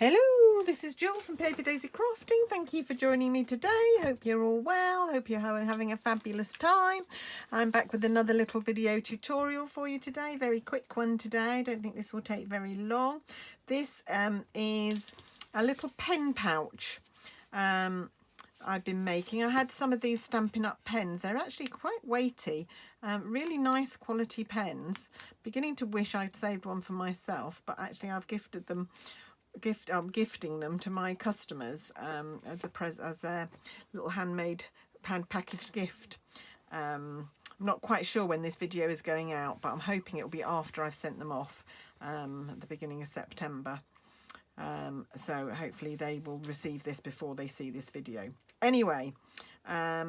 Hello, this is Jill from Paper Daisy Crafting. Thank you for joining me today. Hope you're all well. Hope you're having a fabulous time. I'm back with another little video tutorial for you today. Very quick one today. I don't think this will take very long. This is a little pen pouch I've been making. I had some of these Stampin' Up pens. They're actually quite weighty, really nice quality pens. Beginning to wish I'd saved one for myself, but actually I've gifted them. I'm gifting them to my customers as their little handmade packaged gift. I'm not quite sure when this video is going out, but I'm hoping it will be after I've sent them off at the beginning of September. So hopefully they will receive this before they see this video. Anyway, I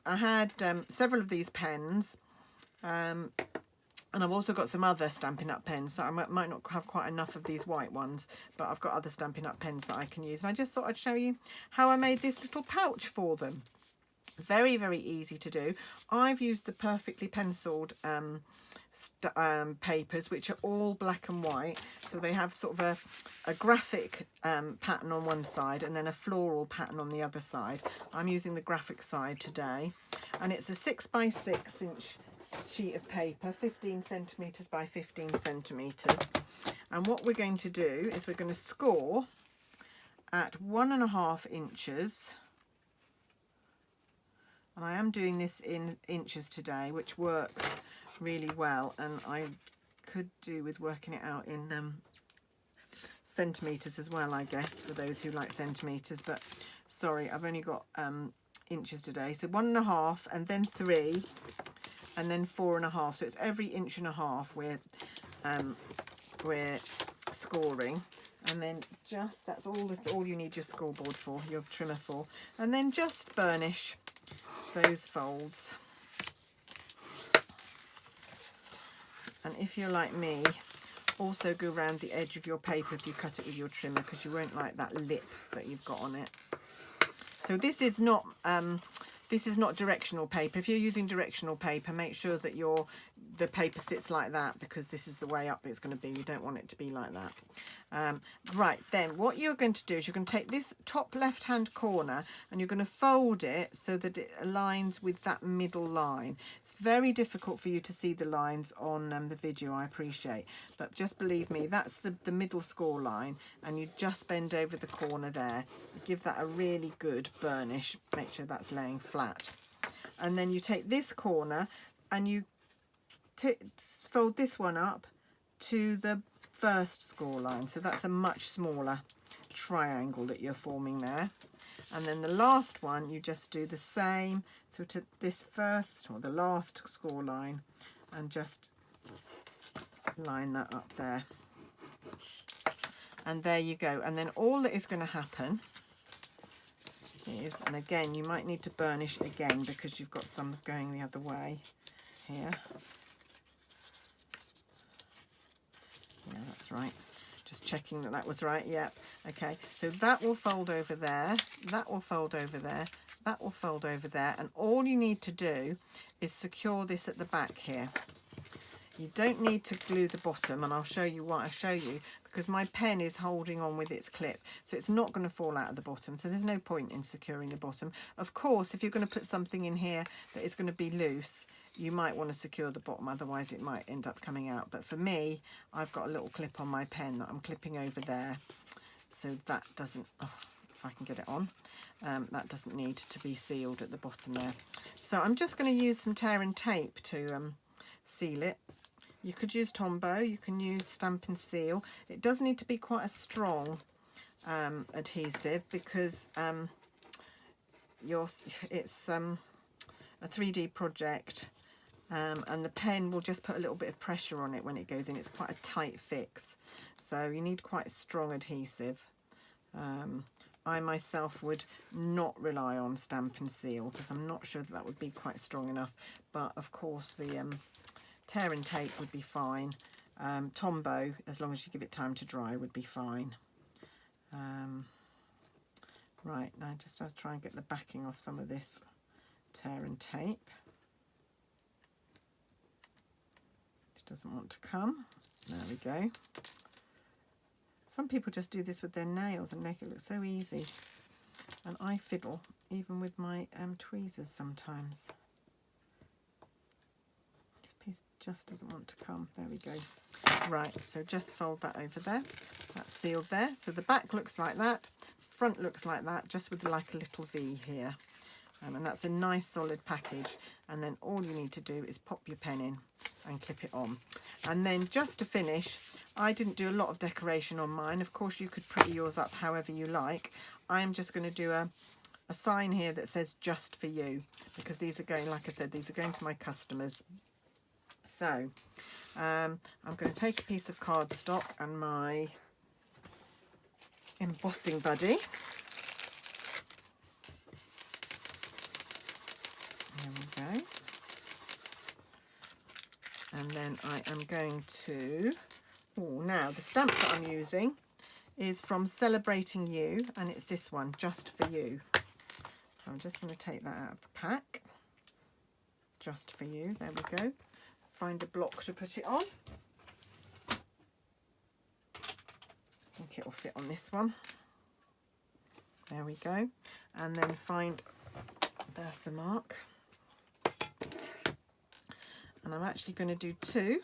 had several of these pens. And I've also got some other Stampin' Up pens, so I might not have quite enough of these white ones, but I've got other Stampin' Up pens that I can use. And I just thought I'd show you how I made this little pouch for them. Very, very easy to do. I've used the perfectly penciled papers, which are all black and white. So they have sort of a graphic pattern on one side and then a floral pattern on the other side. I'm using the graphic side today. And it's a 6 by 6 inch sheet of paper, 15 centimeters by 15 centimeters, and what we're going to do is we're going to score at 1.5 inches, and I am doing this in inches today, which works really well, and I could do with working it out in centimeters as well, I guess, for those who like centimeters, but sorry, I've only got inches today. So 1.5 and then 3 and then 4.5, so it's every 1.5 we're scoring, and then just that's all you need your scoreboard for, your trimmer for, and then just burnish those folds. And if you're like me, also go around the edge of your paper if you cut it with your trimmer, because you won't like that lip that you've got on it. So this is not directional paper. If you're using directional paper, make sure that the paper sits like that, because this is the way up it's going to be. You don't want it to be like that. Right, then what you're going to do is you're going to take this top left hand corner and you're going to fold it so that it aligns with that middle line. It's very difficult for you to see the lines on the video, I appreciate, but just believe me, that's the middle score line, and you just bend over the corner there. Give that a really good burnish, make sure that's laying flat, and then you take this corner and you fold this one up to the first score line, so that's a much smaller triangle that you're forming there. And then the last one, you just do the same, so to this first or the last score line, and just line that up there, and there you go. And then all that is going to happen is, and again you might need to burnish again because you've got some going the other way here. Yeah, that's right. Just checking that was right. Yep. Okay. So that will fold over there. That will fold over there. That will fold over there. And all you need to do is secure this at the back here. You don't need to glue the bottom, and I'll show you what I show you, because my pen is holding on with its clip, so it's not going to fall out of the bottom, so there's no point in securing the bottom. Of course, if you're going to put something in here that is going to be loose, you might want to secure the bottom, otherwise it might end up coming out. But for me, I've got a little clip on my pen that I'm clipping over there, so that doesn't, if I can get it on, that doesn't need to be sealed at the bottom there. So I'm just going to use some tear and tape to seal it. You could use Tombow, you can use Stampin' Seal. It does need to be quite a strong adhesive, because it's a 3D project, and the pen will just put a little bit of pressure on it when it goes in. It's quite a tight fix, so you need quite strong adhesive. I myself would not rely on Stampin' Seal, because I'm not sure that would be quite strong enough, but of course the tear and tape would be fine. Tombow, as long as you give it time to dry, would be fine. Right, now just I'll try and get the backing off some of this tear and tape. It doesn't want to come. There we go. Some people just do this with their nails and make it look so easy. And I fiddle, even with my tweezers sometimes. This piece just doesn't want to come. There we go. Right, so just fold that over there. That's sealed there. So the back looks like that. Front looks like that, just with like a little V here. And that's a nice solid package. And then all you need to do is pop your pen in and clip it on. And then just to finish, I didn't do a lot of decoration on mine. Of course, you could pretty yours up however you like. I'm just going to do a sign here that says just for you, because these are going, like I said, these are going to my customers. So I'm going to take a piece of cardstock and my embossing buddy. There we go. And then I am going to, now the stamp that I'm using is from Celebrating You, and it's this one, Just For You. So I'm just going to take that out of the pack. Just For You, there we go. Find a block to put it on. I think it'll fit on this one. There we go. And then find Versamark. And I'm actually going to do two.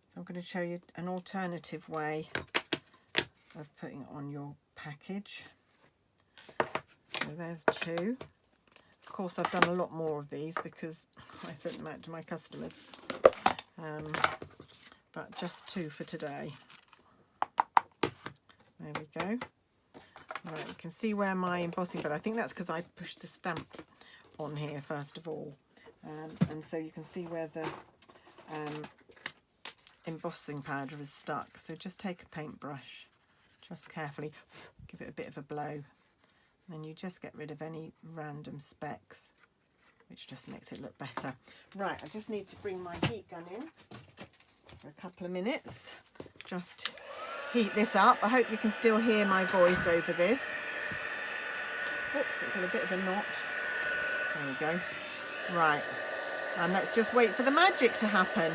So I'm going to show you an alternative way of putting it on your package. So there's two. Of course, I've done a lot more of these because I sent them out to my customers. But just two for today. There we go. Right, you can see where my embossing, but I think that's because I pushed the stamp on here first of all. And so you can see where the embossing powder is stuck. So just take a paintbrush, just carefully give it a bit of a blow. And then you just get rid of any random specks, which just makes it look better. Right, I just need to bring my heat gun in for a couple of minutes. Just heat this up. I hope you can still hear my voice over this. Oops, it's in a bit of a knot. There we go. Right, and let's just wait for the magic to happen.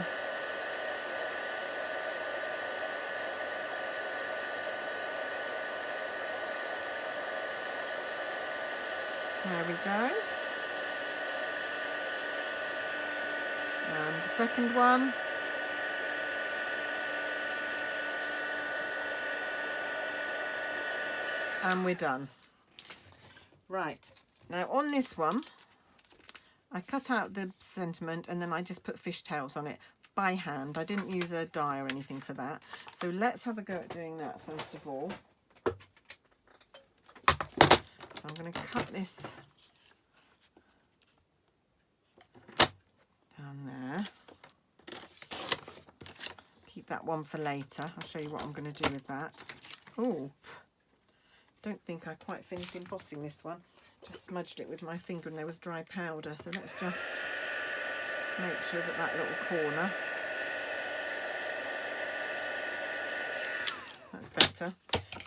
There we go. And the second one. And we're done. Right, now on this one, I cut out the sentiment and then I just put fishtails on it by hand. I didn't use a die or anything for that. So let's have a go at doing that first of all. So I'm going to cut this down there. Keep that one for later. I'll show you what I'm going to do with that. Oh, don't think I quite finished embossing this one. Just smudged it with my finger and there was dry powder. So let's just make sure that that little corner, that's better.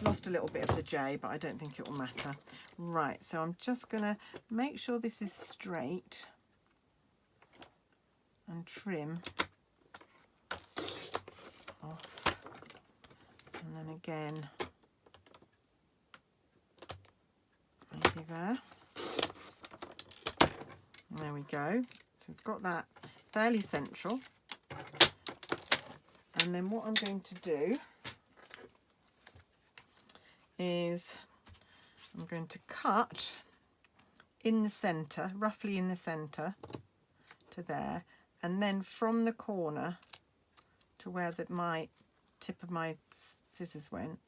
Lost a little bit of the J, but I don't think it will matter. Right, so I'm just going to make sure this is straight and trim off. And then again, maybe there. And there we go. So we've got that fairly central. And then what I'm going to do is I'm going to cut in the centre, roughly in the centre to there, and then from the corner to where my tip of my scissors went,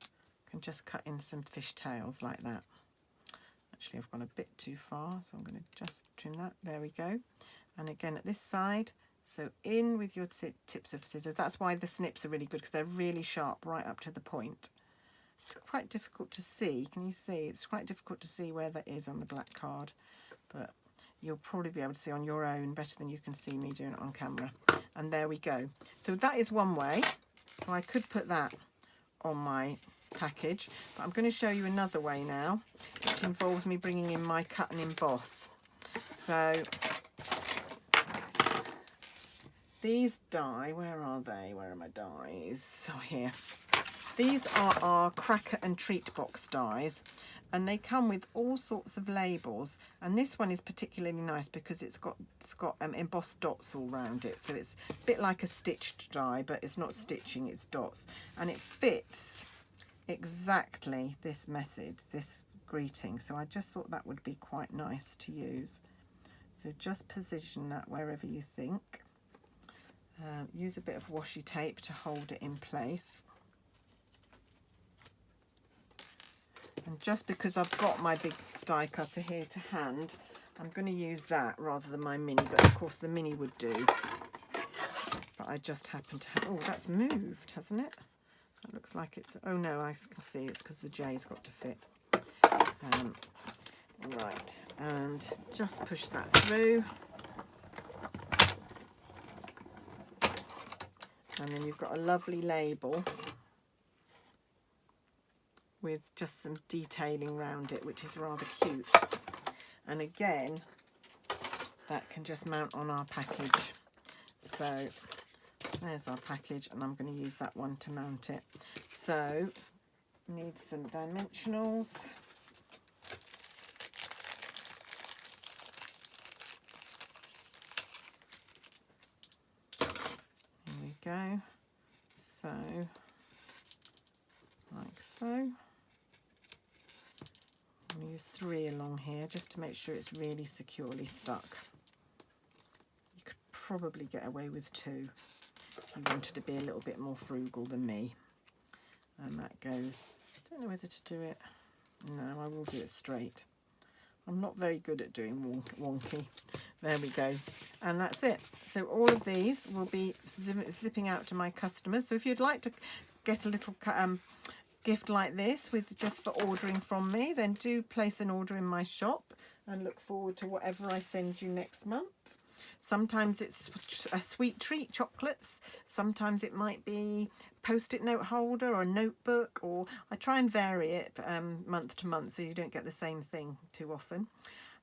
I can just cut in some fishtails like that. Actually, I've gone a bit too far, so I'm going to just trim that. There we go. And again at this side, so in with your tips of scissors. That's why the snips are really good, because they're really sharp right up to the point. It's quite difficult to see. Can you see? It's quite difficult to see where that is on the black card, but you'll probably be able to see on your own better than you can see me doing it on camera. And there we go. So that is one way. So I could put that on my package, but I'm going to show you another way now, which involves me bringing in my cut and emboss. So these die, where are they? Where are my dies? Oh, here. These are our cracker and treat box dies, and they come with all sorts of labels, and this one is particularly nice because it's got embossed dots all around it, so it's a bit like a stitched die, but it's not stitching, it's dots, and it fits exactly this message, this greeting, so I just thought that would be quite nice to use. So just position that wherever you think. Use a bit of washi tape to hold it in place. And just because I've got my big die cutter here to hand, I'm going to use that rather than my mini, but of course the mini would do. But I just happen to have, oh, that's moved, hasn't it? That looks like it's, oh no, I can see it's because the J's got to fit. Right, and just push that through. And then you've got a lovely label with just some detailing around it, which is rather cute. And again, that can just mount on our package. So there's our package, and I'm going to use that one to mount it. So need some dimensionals. Here we go. So like so. I'm going to use 3 along here just to make sure it's really securely stuck. You could probably get away with 2 if you wanted to be a little bit more frugal than me. And that goes, I don't know whether to do it, no, I will do it straight. I'm not very good at doing wonky. There we go. And that's it. So all of these will be zipping out to my customers. So if you'd like to get a little gift like this with just for ordering from me, then do place an order in my shop and look forward to whatever I send you next month. Sometimes it's a sweet treat, chocolates. Sometimes it might be post-it note holder or a notebook, or I try and vary it month to month so you don't get the same thing too often.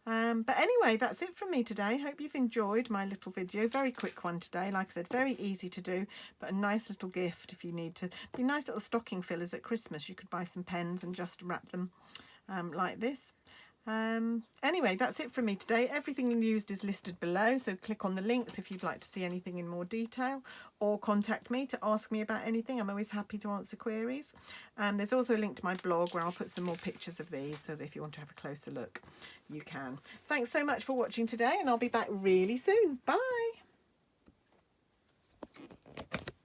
But anyway, that's it from me today. Hope you've enjoyed my little video. Very quick one today. Like I said, very easy to do, but a nice little gift if you need to. Be nice little stocking fillers at Christmas. You could buy some pens and just wrap them like this. Anyway, that's it from me today. Everything used is listed below, so click on the links if you'd like to see anything in more detail, or contact me to ask me about anything. I'm always happy to answer queries. There's also a link to my blog where I'll put some more pictures of these, so that if you want to have a closer look, you can. Thanks so much for watching today, and I'll be back really soon. Bye.